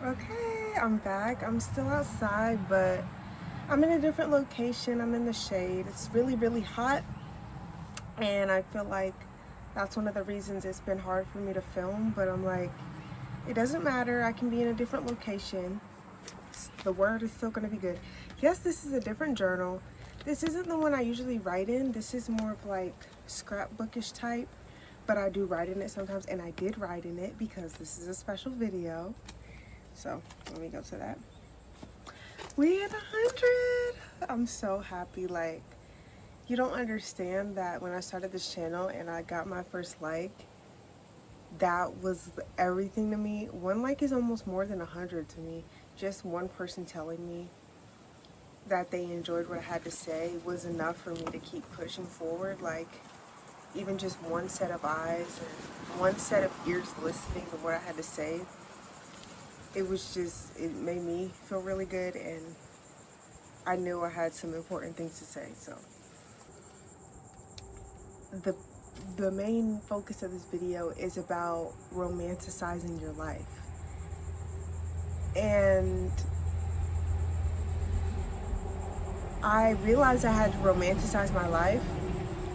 Okay, I'm back. I'm still outside, but I'm in a different location. I'm in the shade. It's really, really hot, and I feel like that's one of the reasons it's been hard for me to film. But I'm like, it doesn't matter. I can be in a different location. The word is still going to be good. Yes, this is a different journal. This isn't the one I usually write in. This is more of like scrapbookish type, but I do write in it sometimes, and I did write in it because this is a special video. So let me go to that. We hit 100. I'm so happy. Like, you don't understand that when I started this channel and I got my first like, that was everything to me. One like is almost more than 100 to me. Just one person telling me that they enjoyed what I had to say was enough for me to keep pushing forward. Like, even just one set of eyes or one set of ears listening to what I had to say, it made me feel really good, and I knew I had some important things to say. So the main focus of this video is about romanticizing your life. And I realized I had to romanticize my life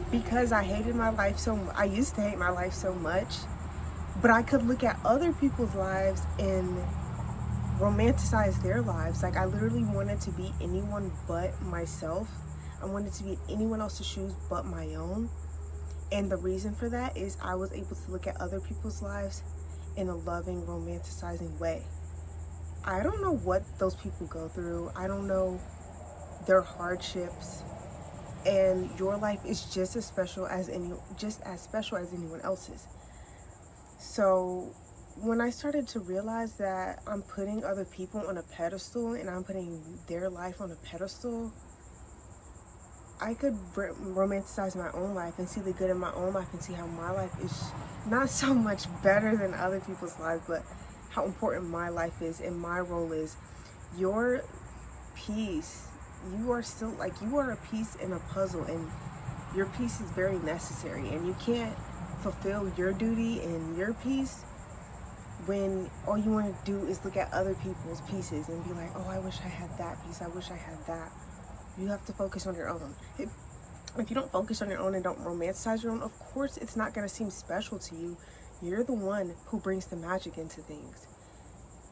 because I hated my life I used to hate my life so much, but I could look at other people's lives and romanticize their lives. Like, I literally wanted to be anyone but myself. I wanted to be in anyone else's shoes but my own. And the reason for that is I was able to look at other people's lives in a loving, romanticizing way. I don't know what those people go through. I don't know their hardships. And your life is just as special as anyone else's. So when I started to realize that I'm putting other people on a pedestal and I'm putting their life on a pedestal, I could romanticize my own life and see the good in my own life and see how my life is not so much better than other people's lives, but how important my life is and my role is. Your piece, you are still, like, you are a piece in a puzzle, and your piece is very necessary, and you can't fulfill your duty and your piece when all you want to do is look at other people's pieces and be like, oh, I wish I had that piece, I wish I had that. You have to focus on your own. If you don't focus on your own and don't romanticize your own, of course it's not going to seem special to you. You're the one who brings the magic into things,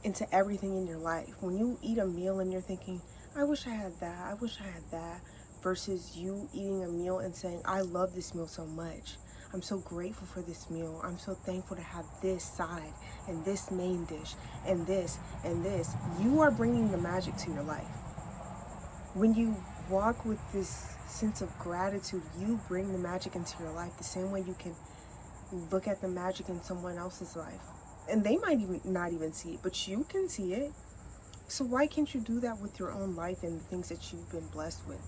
into everything in your life. When you eat a meal and you're thinking, I wish I had that, I wish I had that, versus you eating a meal and saying, I love this meal so much. I'm so grateful for this meal. I'm so thankful to have this side and this main dish and this and this. You are bringing the magic to your life. When you walk with this sense of gratitude, you bring the magic into your life the same way you can look at the magic in someone else's life. And they might even not even see it, but you can see it. So why can't you do that with your own life and the things that you've been blessed with?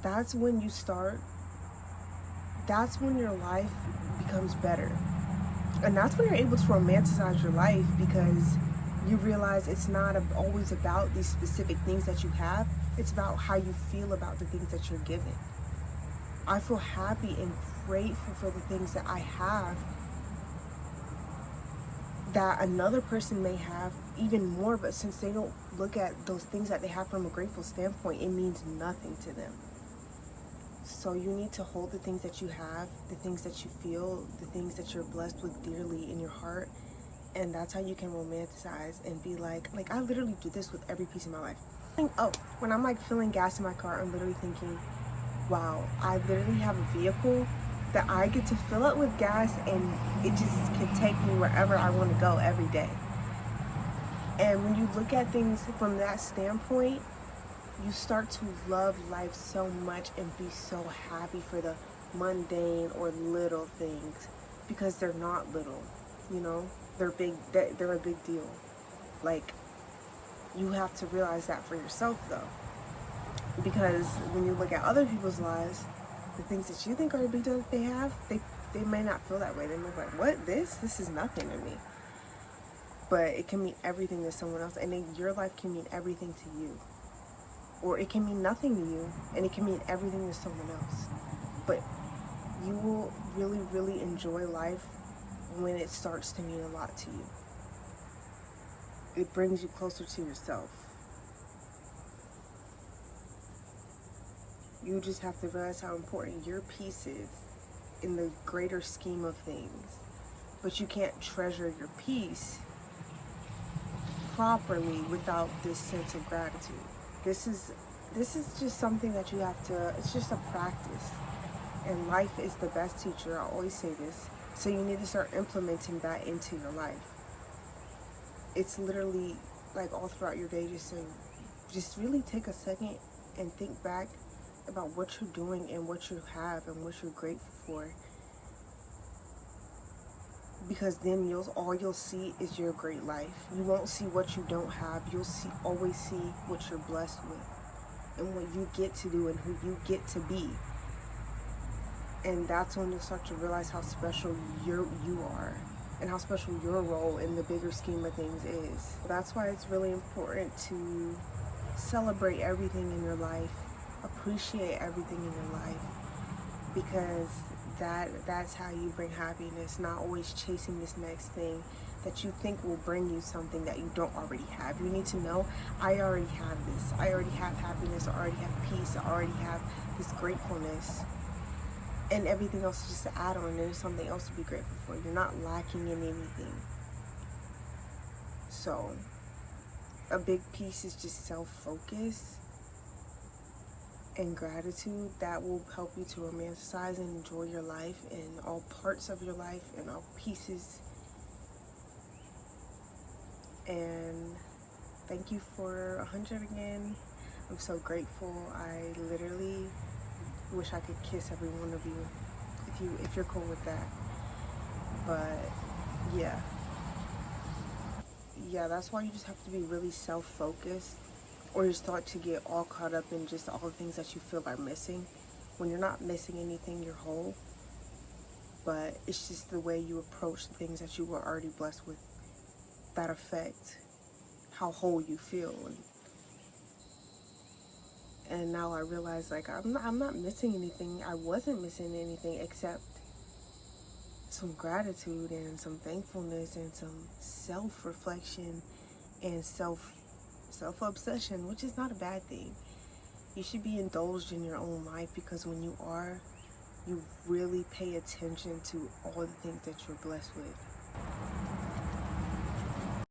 That's when your life becomes better. And that's when you're able to romanticize your life, because you realize it's not always about these specific things that you have. It's about how you feel about the things that you're given. I feel happy and grateful for the things that I have that another person may have even more, but since they don't look at those things that they have from a grateful standpoint, it means nothing to them. So you need to hold the things that you have, the things that you feel, the things that you're blessed with dearly in your heart, and that's how you can romanticize and be like I literally do this with every piece of my life. Oh, when I'm like filling gas in my car, I'm literally thinking, wow, I literally have a vehicle that I get to fill up with gas, and it just can take me wherever I want to go every day. And when you look at things from that standpoint, you start to love life so much and be so happy for the mundane or little things, because they're not little, you know, they're big. They're a big deal. Like, you have to realize that for yourself, though, because when you look at other people's lives, the things that you think are a big deal that they have, they may not feel that way. They may be like, what, this is nothing to me. But it can mean everything to someone else, and then your life can mean everything to you. Or it can mean nothing to you, and it can mean everything to someone else. But you will really, really enjoy life when it starts to mean a lot to you. It brings you closer to yourself. You just have to realize how important your peace is in the greater scheme of things. But you can't treasure your peace properly without this sense of gratitude. This is just something that you have to, it's just a practice. And life is the best teacher. I always say this. So you need to start implementing that into your life. It's literally like all throughout your day, just really take a second and think back about what you're doing and what you have and what you're grateful for. Because then all you'll see is your great life. You won't see what you don't have. You'll always see what you're blessed with and what you get to do and who you get to be. And that's when you'll start to realize how special you are and how special your role in the bigger scheme of things is. That's why it's really important to celebrate everything in your life, appreciate everything in your life, because that's how you bring happiness, not always chasing this next thing that you think will bring you something that you don't already have. You need to know, I already have this. I already have happiness. I already have peace. I already have this gratefulness. And everything else is just an add-on, and there's something else to be grateful for. You're not lacking in anything. So, a big piece is just self-focus and gratitude. That will help you to romanticize and enjoy your life in all parts of your life and all pieces. And thank you for 100 again. I'm so grateful. I literally wish I could kiss every one of you if you're cool with that. But yeah, that's why you just have to be really self-focused, or you start to get all caught up in just all the things that you feel are missing. When you're not missing anything, you're whole. But it's just the way you approach the things that you were already blessed with that affect how whole you feel. And now I realize, like, I'm not missing anything. I wasn't missing anything except some gratitude and some thankfulness and some self-reflection and self-obsession, which is not a bad thing. You should be indulged in your own life, because when you are, you really pay attention to all the things that you're blessed with.